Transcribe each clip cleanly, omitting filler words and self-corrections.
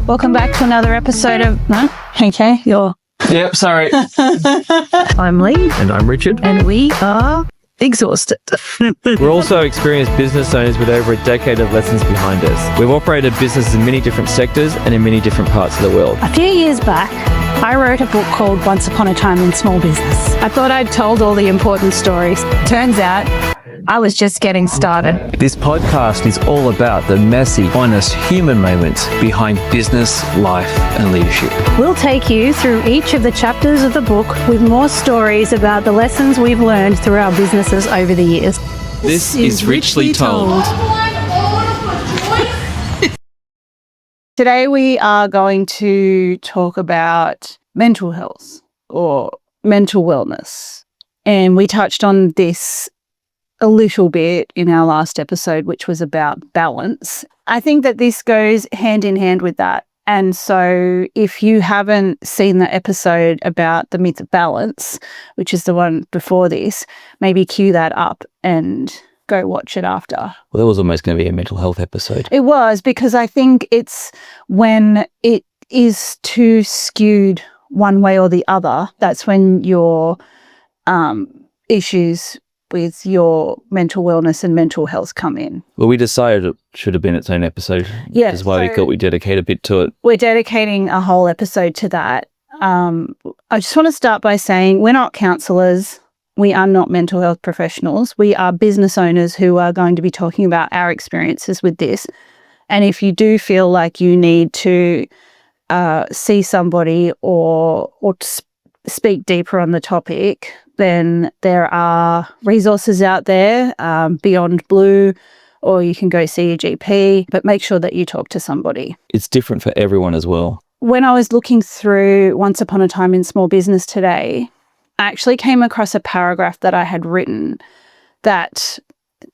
Welcome back to another episode of... No? Okay, you're... Yep, sorry. I'm Lee. And I'm Richard. And we are exhausted. We're also experienced business owners with over a decade of lessons behind us. We've operated businesses in many different sectors and in many different parts of the world. A few years back, I wrote a book called Once Upon a Time in Small Business. I thought I'd told all the important stories. Turns out, I was just getting started. This podcast is all about the messy, honest human moments behind business, life, and leadership. We'll take you through each of the chapters of the book with more stories about the lessons we've learned through our businesses over the years. This is Richly Told. Today we are going to talk about mental health or mental wellness. And we touched on this a little bit in our last episode, which was about balance. I think that this goes hand in hand with that. And so if you haven't seen the episode about the myth of balance, which is the one before this, maybe cue that up and go watch it after. Well, that was almost going to be a mental health episode. It was, because I think it's when it is too skewed one way or the other, that's when your issues with your mental wellness and mental health come in. Well, we decided it should have been its own episode. Yeah. That's why we thought we'd dedicate a bit to it. We're dedicating a whole episode to that. I just want to start by saying we're not counsellors. We are not mental health professionals. We are business owners who are going to be talking about our experiences with this. And if you do feel like you need to see somebody or speak deeper on the topic, then there are resources out there, Beyond Blue, or you can go see a GP, but make sure that you talk to somebody. It's different for everyone as well. When I was looking through Once Upon a Time in Small Business today, I actually came across a paragraph that I had written that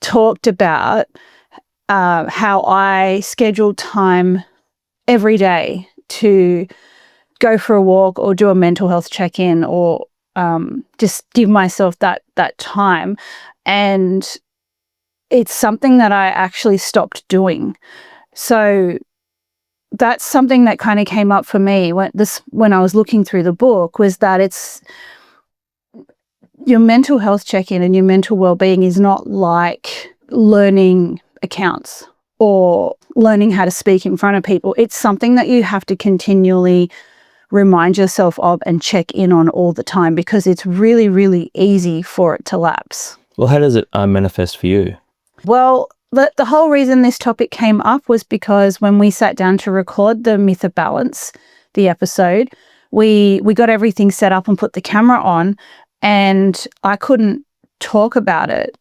talked about how I scheduled time every day to go for a walk or do a mental health check-in or just give myself that time. And it's something that I actually stopped doing. So that's something that kind of came up for me when I was looking through the book, was that it's your mental health check-in and your mental well-being is not like learning accounts or learning how to speak in front of people. It's something that you have to continually remind yourself of and check in on all the time, because it's really, really easy for it to lapse. Well, how does it manifest for you? Well, the whole reason this topic came up was because when we sat down to record the Myth of Balance, the episode, we got everything set up and put the camera on, and I couldn't talk about it.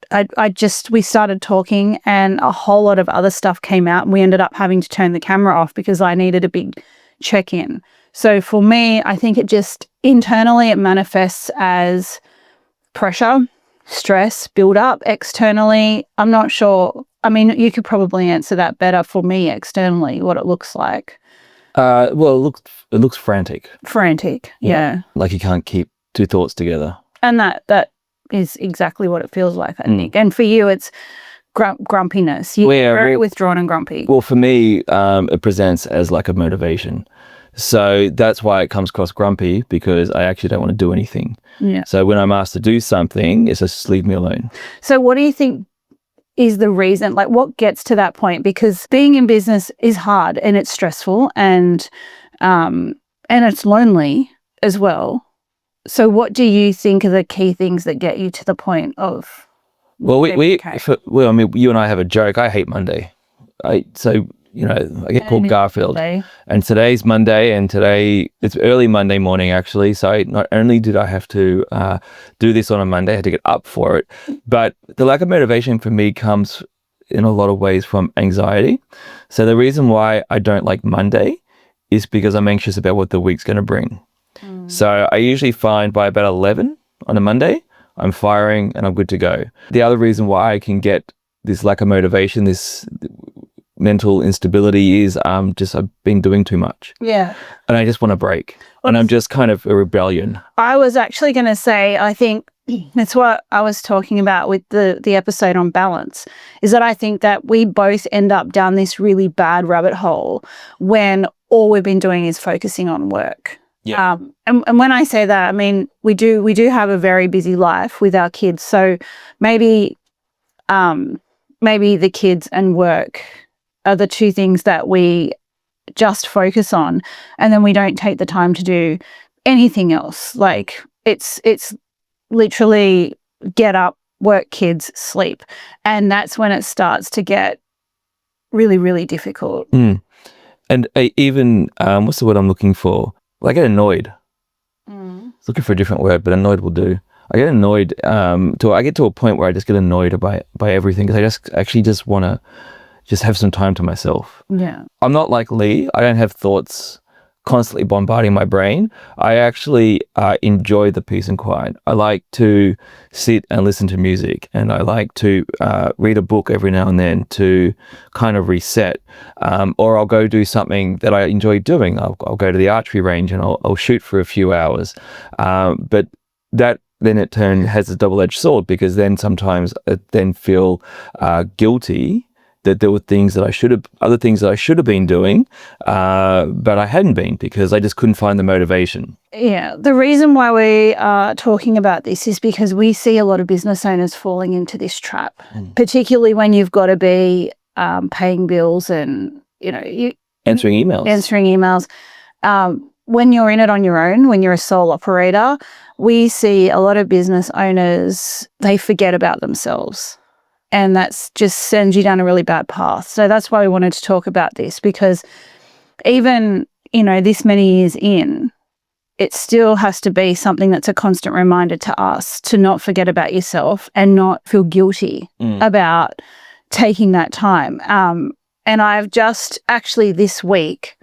We started talking and a whole lot of other stuff came out, and we ended up having to turn the camera off because I needed a big check-in. So for me, I think it just internally it manifests as pressure, stress, build up. Externally, I'm not sure. I mean, you could probably answer that better for me externally, what it looks like. Well, it looks frantic. Frantic, yeah. Like you can't keep two thoughts together. And that is exactly what it feels like, I think. And for you, it's grumpiness. You're very withdrawn and grumpy. Well, for me, it presents as like a motivation. So that's why it comes across grumpy, because I actually don't want to do anything. Yeah. So when I'm asked to do something, it's just leave me alone. So what do you think is the reason, like what gets to that point? Because being in business is hard and it's stressful and it's lonely as well. So what do you think are the key things that get you to the point of... Well, I mean, you and I have a joke. I hate Monday. I get called Garfield. Monday. And today's Monday, and today it's early Monday morning actually. So not only did I have to do this on a Monday, I had to get up for it. But the lack of motivation for me comes in a lot of ways from anxiety. So the reason why I don't like Monday is because I'm anxious about what the week's going to bring. So I usually find by about 11 on a Monday, I'm firing and I'm good to go. The other reason why I can get this lack of motivation, this mental instability is I've been doing too much. Yeah. And I just want to break. And I'm just kind of a rebellion. I was actually going to say, I think that's what I was talking about with the episode on balance, is that I think that we both end up down this really bad rabbit hole when all we've been doing is focusing on work. Yeah. And when I say that, I mean, we do have a very busy life with our kids. So maybe the kids and work are the two things that we just focus on, and then we don't take the time to do anything else. Like it's literally get up, work, kids, sleep. And that's when it starts to get really, really difficult. And even, what's the word I'm looking for? Well, I get annoyed. Looking for a different word, but annoyed will do. I get annoyed. I get to a point where I just get annoyed by everything, because I just want to just have some time to myself. Yeah. I'm not like Lee. I don't have thoughts constantly bombarding my brain. I actually enjoy the peace and quiet. I like to sit and listen to music, and I like to read a book every now and then to kind of reset. Or I'll go do something that I enjoy doing. I'll go to the archery range and I'll shoot for a few hours. But that then it has a double-edged sword, because then sometimes I then feel guilty that there were other things that I should have been doing, but I hadn't been, because I just couldn't find the motivation. Yeah. The reason why we are talking about this is because we see a lot of business owners falling into this trap, particularly when you've got to be paying bills and, Answering emails. When you're in it on your own, when you're a sole operator, we see a lot of business owners, they forget about themselves. And that's just sends you down a really bad path. So that's why we wanted to talk about this, because even, this many years in, it still has to be something that's a constant reminder to us to not forget about yourself and not feel guilty about taking that time. And I've just actually this week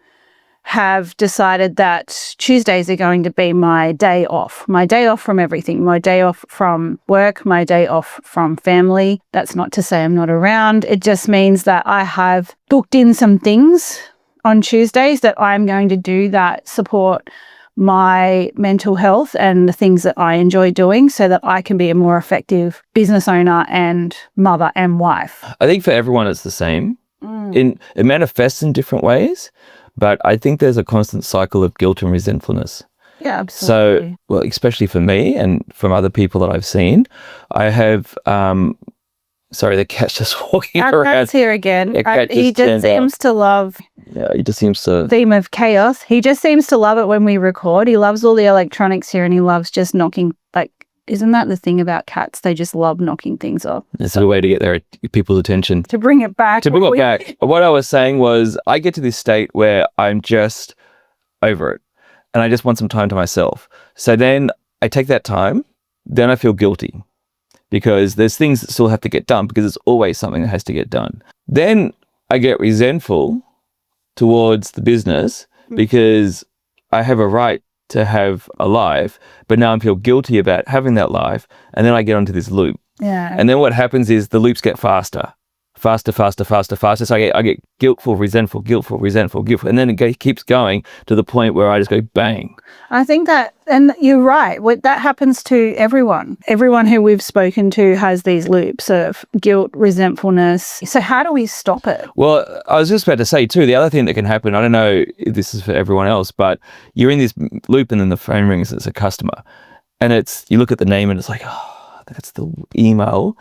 have decided that Tuesdays are going to be my day off from everything, my day off from work, my day off from family. That's not to say I'm not around. It just means that I have booked in some things on Tuesdays that I'm going to do that support my mental health and the things that I enjoy doing, so that I can be a more effective business owner and mother and wife. I think for everyone it's the same. It manifests in different ways. But I think there's a constant cycle of guilt and resentfulness. Yeah, absolutely. So, well, especially for me and from other people that I've seen, I have, sorry, the cat's just walking around. Cat's here again. He just seems to love the theme of chaos. He just seems to love it when we record. He loves all the electronics here, and he loves just knocking, isn't that the thing about cats? They just love knocking things off. It's a way to get people's attention. To bring it back. What I was saying was, I get to this state where I'm just over it and I just want some time to myself. So then I take that time, then I feel guilty because there's things that still have to get done, because it's always something that has to get done. Then I get resentful towards the business because I have a right to have a life, but now I feel guilty about having that life, and then I get onto this loop. Yeah. And then what happens is the loops get faster. So I get guiltful, resentful, and then it keeps going to the point where I just go bang. I think that, and you're right, that happens to everyone. Everyone who we've spoken to has these loops of guilt, resentfulness. So how do we stop it? Well, I was just about to say too, the other thing that can happen, I don't know if this is for everyone else, but you're in this loop and then the phone rings as a customer, and you look at the name and it's like, oh, that's the email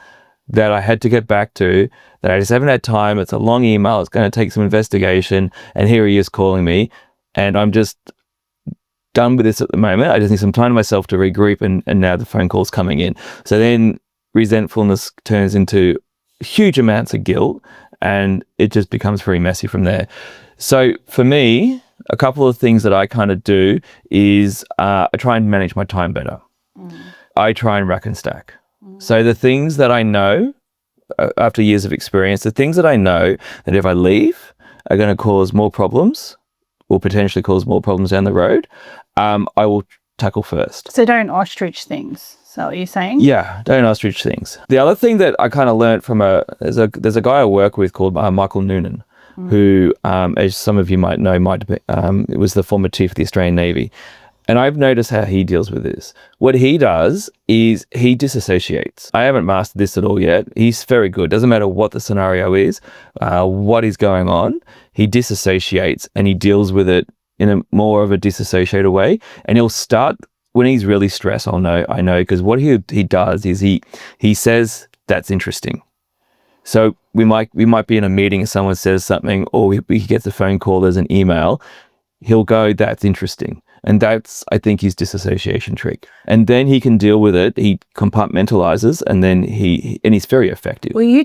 that I had to get back to, that I just haven't had time. It's a long email. It's going to take some investigation. And here he is calling me. And I'm just done with this at the moment. I just need some time to myself to regroup. And now the phone call's coming in. So then resentfulness turns into huge amounts of guilt. And it just becomes very messy from there. So for me, a couple of things that I kind of do is I try and manage my time better. I try and rack and stack. So the things that I know, after years of experience, the things that I know that if I leave are going to cause more problems or potentially cause more problems down the road, I will tackle first. So don't ostrich things. Is that what you're saying? Yeah, don't ostrich things. The other thing that I kind of learned from there's a guy I work with called Michael Noonan, who, as some of you might know, it was the former chief of the Australian Navy. And I've noticed how he deals with this. What he does is he disassociates. I haven't mastered this at all yet. He's very good. Doesn't matter what the scenario is, what is going on, he disassociates and he deals with it in a more of a disassociated way. And he'll start when he's really stressed. I know, because what he does is he says, that's interesting. So we might be in a meeting and someone says something, or he gets a phone call, there's an email. He'll go, that's interesting. And that's, I think, his disassociation trick. And then he can deal with it. He compartmentalizes, and then he's very effective. Well, you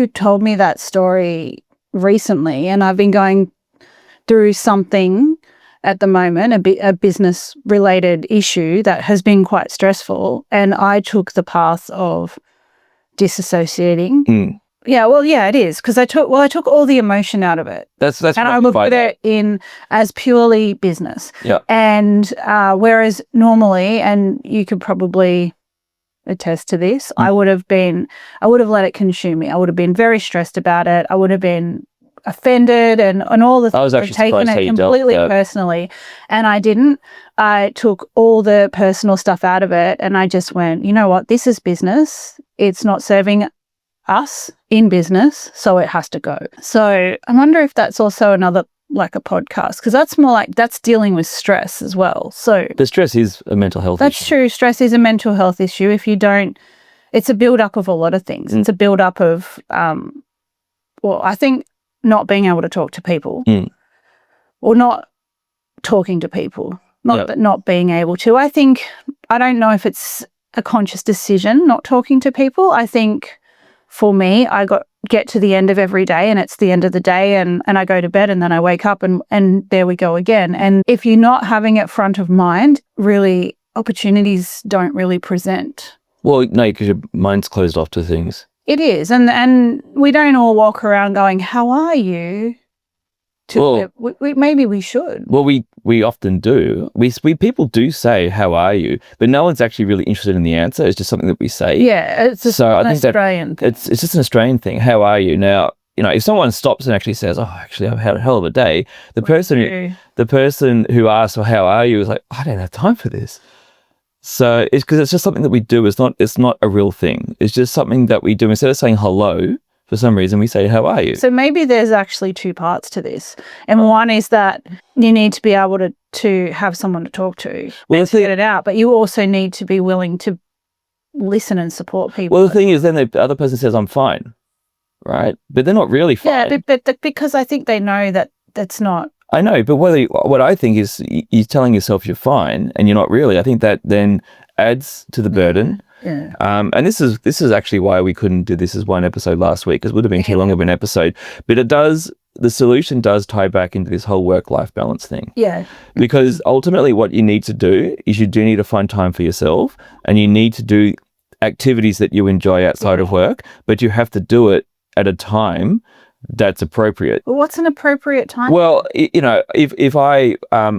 told me that story recently, and I've been going through something at the moment, a business-related issue that has been quite stressful, and I took the path of disassociating. Yeah, well, yeah, it is, because I took all the emotion out of it. That's and I looked at it in as purely business. Yeah. And whereas normally, and you could probably attest to this, I would have let it consume me. I would have been very stressed about it. I would have been offended and all the things. I was actually taken it completely personally, and I didn't. I took all the personal stuff out of it, and I just went, you know what? This is business. It's not serving us in business, so it has to go. So I wonder if that's also another, like a podcast, because that's more like, that's dealing with stress as well. So the stress is a mental health that's issue. true. Stress is a mental health issue. If you don't, it's a build-up of a lot of things. It's a build-up of, I think not being able to talk to people or not talking to people, not being able to. I don't know if it's a conscious decision not talking to people. I think for me, I get to the end of every day, and it's the end of the day, and I go to bed, and then I wake up and there we go again. And if you're not having it front of mind, really opportunities don't really present. Well, no, because your mind's closed off to things. It is. And we don't all walk around going, how are you? Maybe we should. Well, we often do. We people do say, how are you? But no one's actually really interested in the answer. It's just something that we say. Yeah, it's just an Australian thing. It's just an Australian thing. How are you? Now, if someone stops and actually says, oh, actually, I've had a hell of a day, the person who asks, well, how are you, is like, I don't have time for this. So it's because it's just something that we do. It's not a real thing. It's just something that we do. Instead of saying hello, for some reason, we say, how are you? So maybe there's actually two parts to this. And one is that you need to be able to have someone to talk to and to get it out. But you also need to be willing to listen and support people. Well, the thing is, then the other person says, I'm fine, right? But they're not really fine. Yeah, but because I think they know that that's not. I know, but what I think is you're telling yourself you're fine and you're not really. I think that then adds to the burden. Yeah. And this is actually why we couldn't do this as one episode last week, because it would have been too long of an episode. But the solution does tie back into this whole work-life balance thing. Yeah. Because ultimately what you need to do is you do need to find time for yourself, and you need to do activities that you enjoy outside of work, but you have to do it at a time that's appropriate. Well, what's an appropriate time? Well, if I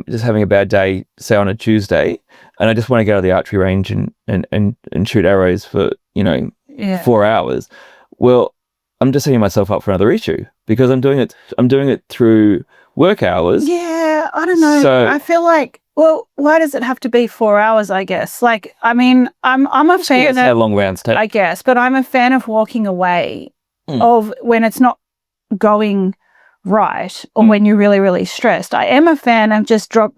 just having a bad day, say on a Tuesday, and I just want to go to the archery range and shoot arrows for 4 hours, well, I'm just setting myself up for another issue because I'm doing it through work hours. Yeah, I don't know. So, I feel like, well, why does it have to be 4 hours? I guess. Like, I mean, I'm a fan of how long rounds take. I guess, but I'm a fan of walking away of when it's not going right or when you're really, really stressed. I am a fan of just drop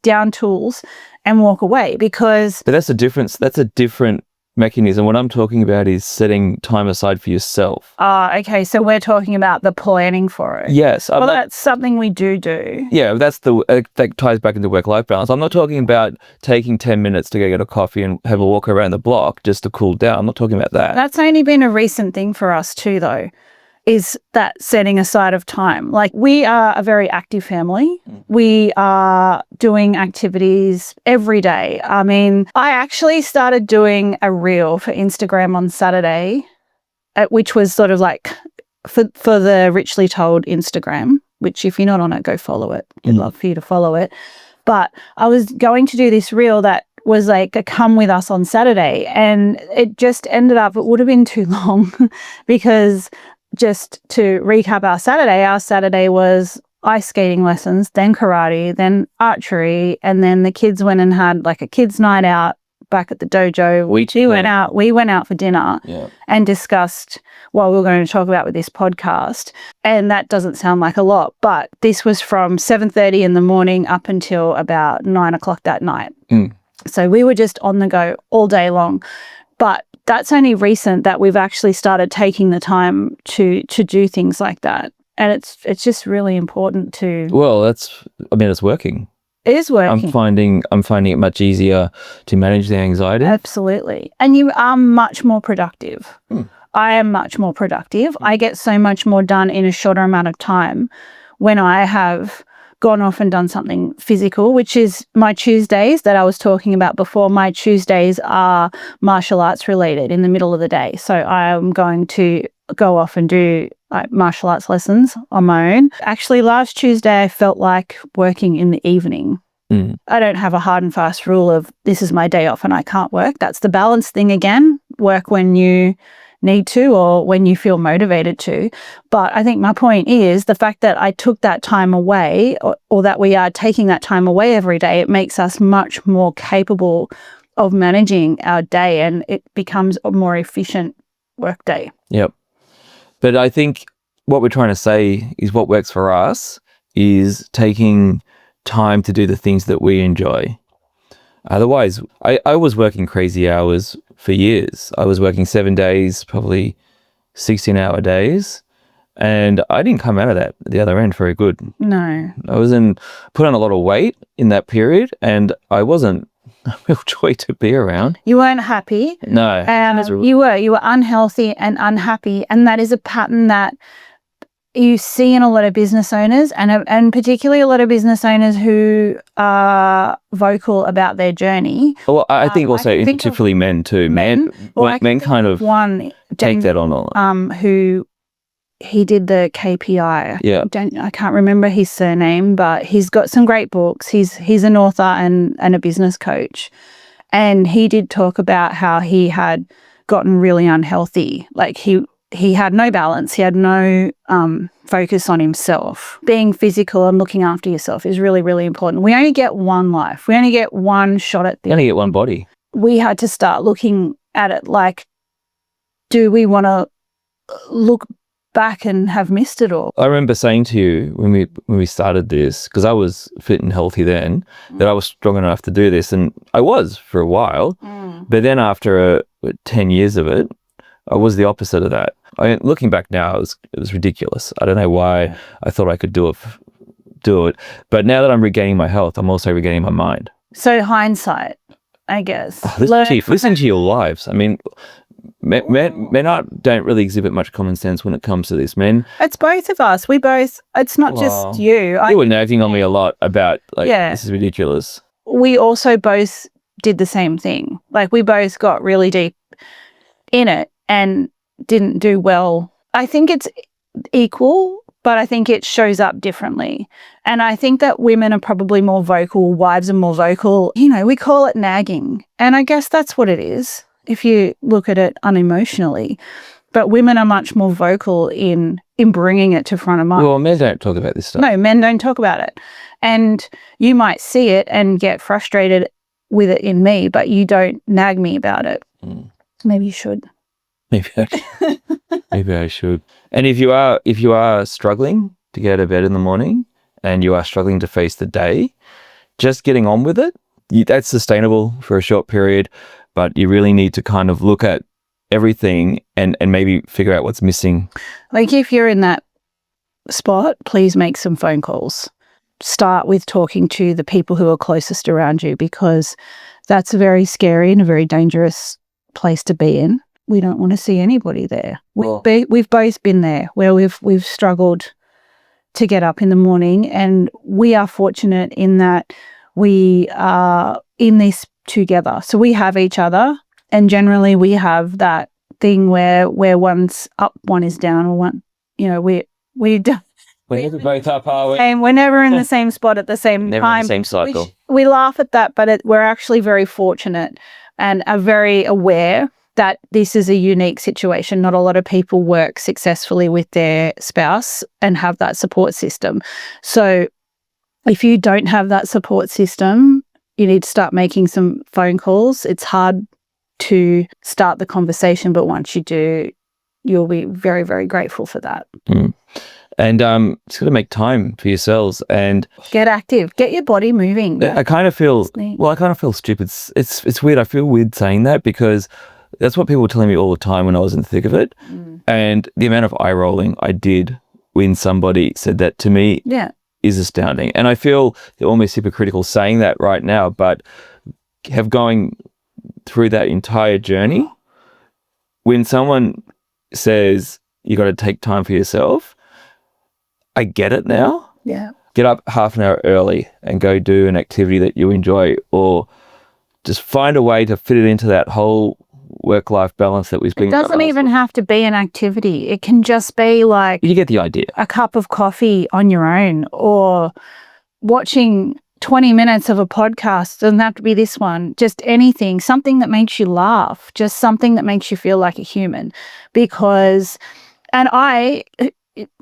down tools and walk away because. But that's a difference. That's a different mechanism. What I'm talking about is setting time aside for yourself. Okay. So we're talking about the planning for it. Yes. Well, that's something we do. Yeah, that's that ties back into work-life balance. I'm not talking about taking 10 minutes to go get a coffee and have a walk around the block just to cool down. I'm not talking about that. That's only been a recent thing for us too, though. Is that setting aside of time. Like, we are a very active family. We are doing activities every day. I mean, I actually started doing a reel for Instagram on Saturday, which was sort of like for the Richly Told Instagram, which if you're not on it, go follow it. I'd love for you to follow it. But I was going to do this reel that was like a come with us on Saturday, and it just ended up, it would have been too long because just to recap our Saturday was ice skating lessons, then karate, then archery, and then the kids went and had like a kids' night out back at the dojo. We went out for dinner and discussed what we were going to talk about with this podcast. And that doesn't sound like a lot, but this was from 7:30 in the morning up until about 9 o'clock that night. So we were just on the go all day long. But that's only recent that we've actually started taking the time to do things like that. And it's just really important to. Well, it's working. It is working. I'm finding it much easier to manage the anxiety. Absolutely. And you are much more productive. I am much more productive. I get so much more done in a shorter amount of time when I have gone off and done something physical, which is my Tuesdays that I was talking about before. My Tuesdays are martial arts related in the middle of the day. So I am going to go off and do martial arts lessons on my own. Actually, last Tuesday I felt like working in the evening. I don't have a hard and fast rule of this is my day off and I can't work. That's the balance thing again. Work when you need to or when you feel motivated to. But I think my point is the fact that I took that time away or that we are taking that time away every day, it makes us much more capable of managing our day and it becomes a more efficient work day. Yep. But I think what we're trying to say is what works for us is taking time to do the things that we enjoy. Otherwise, I was working crazy hours for years. I was working 7 days, probably 16-hour days, and I didn't come out of that at the other end very good. No. I put on a lot of weight in that period, and I wasn't a real joy to be around. You weren't happy. No. You were unhealthy and unhappy, and that is a pattern that you see in a lot of business owners and particularly a lot of business owners who are vocal about their journey. Well, I think also particularly men too. Men kind of take that on a lot. Who he did the KPI. Yeah. I can't remember his surname, but he's got some great books. He's an author and a business coach. And he did talk about how he had gotten really unhealthy. Like he had no balance. He had no focus on himself. Being physical and looking after yourself is really, really important. We only get one life. We only get one shot at this. You only get one body. We had to start looking at it like, do we want to look back and have missed it all? I remember saying to you when we started this, because I was fit and healthy then, that I was strong enough to do this, and I was for a while. But then after 10 years of it, I was the opposite of that. Looking back now, it was ridiculous. I don't know why I thought I could do it. But now that I'm regaining my health, I'm also regaining my mind. So hindsight, I guess. Listen to your lives. I mean, men don't really exhibit much common sense when it comes to this. Men. It's both of us. It's not just you. You were nagging on me a lot about this is ridiculous. We also both did the same thing. Like we both got really deep in it and didn't do well. I think it's equal, but I think it shows up differently. And I think that women are probably more vocal, wives are more vocal. We call it nagging. And I guess that's what it is, if you look at it unemotionally. But women are much more vocal in bringing it to front of mind. Well, men don't talk about this stuff. No, men don't talk about it. And you might see it and get frustrated with it in me, but you don't nag me about it. Maybe you should. Maybe I should. And if you are struggling to get out of bed in the morning and you are struggling to face the day, just getting on with it, that's sustainable for a short period, but you really need to kind of look at everything and maybe figure out what's missing. Like if you're in that spot, please make some phone calls. Start with talking to the people who are closest around you, because that's very scary and a very dangerous place to be in. We don't want to see anybody there. We've both been there where we've struggled to get up in the morning, and we are fortunate in that we are in this together. So we have each other, and generally we have that thing where one's up, one is down, or one, we're never both up, are we? And we're never in the same spot at the same never time. In the same cycle. We laugh at that, but we're actually very fortunate and are very aware that this is a unique situation. Not a lot of people work successfully with their spouse and have that support system. So if you don't have that support system, you need to start making some phone calls. It's hard to start the conversation, but once you do, you'll be very, very grateful for that. And it's got to make time for yourselves and get active, get your body moving. I kind of feel stupid. It's weird. I feel weird saying that because that's what people were telling me all the time when I was in the thick of it. And the amount of eye rolling I did when somebody said that to me is astounding. And I feel almost hypocritical saying that right now, but have going through that entire journey, when someone says you got to take time for yourself, I get it now. Yeah. Get up half an hour early and go do an activity that you enjoy, or just find a way to fit it into that whole work-life balance that we've been. It doesn't even have to be an activity. It can just be like, you get the idea, a cup of coffee on your own, or watching 20 minutes of a podcast. Doesn't have to be this one. Just anything, something that makes you laugh, just something that makes you feel like a human. Because,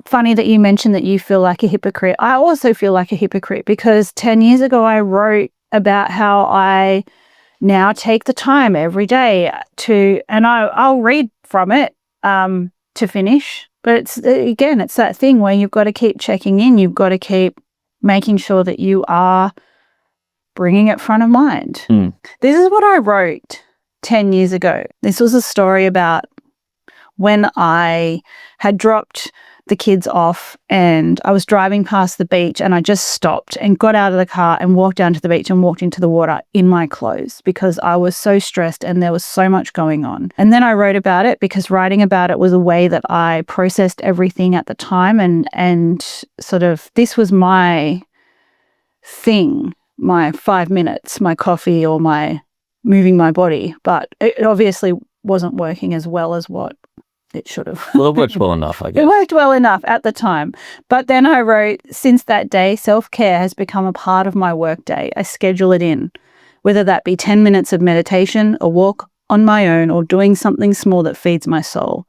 funny that you mentioned that you feel like a hypocrite. I also feel like a hypocrite because 10 years ago I wrote about how I now take the time every day to, and I'll read from it to finish. But it's that thing where you've got to keep checking in. You've got to keep making sure that you are bringing it front of mind. This is what I wrote 10 years ago. This was a story about when I had dropped the kids off and I was driving past the beach and I just stopped and got out of the car and walked down to the beach and walked into the water in my clothes because I was so stressed and there was so much going on. And then I wrote about it because writing about it was a way that I processed everything at the time, and sort of this was my thing, my 5 minutes, my coffee or my moving my body. But it obviously wasn't working as well as what it should have. Well, it worked well enough, I guess. It worked well enough at the time. But then I wrote, since that day, self-care has become a part of my workday. I schedule it in, whether that be 10 minutes of meditation, a walk on my own, or doing something small that feeds my soul.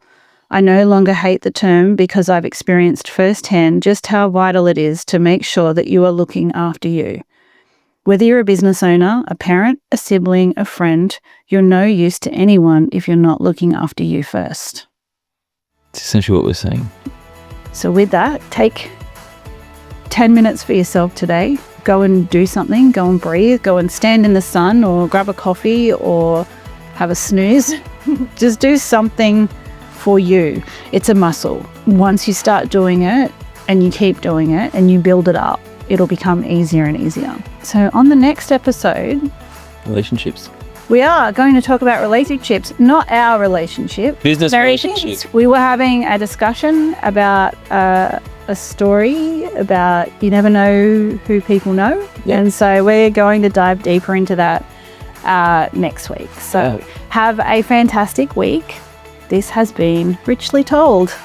I no longer hate the term because I've experienced firsthand just how vital it is to make sure that you are looking after you. Whether you're a business owner, a parent, a sibling, a friend, you're no use to anyone if you're not looking after you first. It's essentially what we're saying. So with that, take 10 minutes for yourself today. Go and do something. Go and breathe. Go and stand in the sun or grab a coffee or have a snooze. Just do something for you. It's a muscle. Once you start doing it and you keep doing it and you build it up, it'll become easier and easier. So on the next episode, relationships. We are going to talk about relationships, not our relationship. Business relationships. We were having a discussion about a story about you never know who people know. Yep. And so we're going to dive deeper into that next week. So have a fantastic week. This has been Richly Told.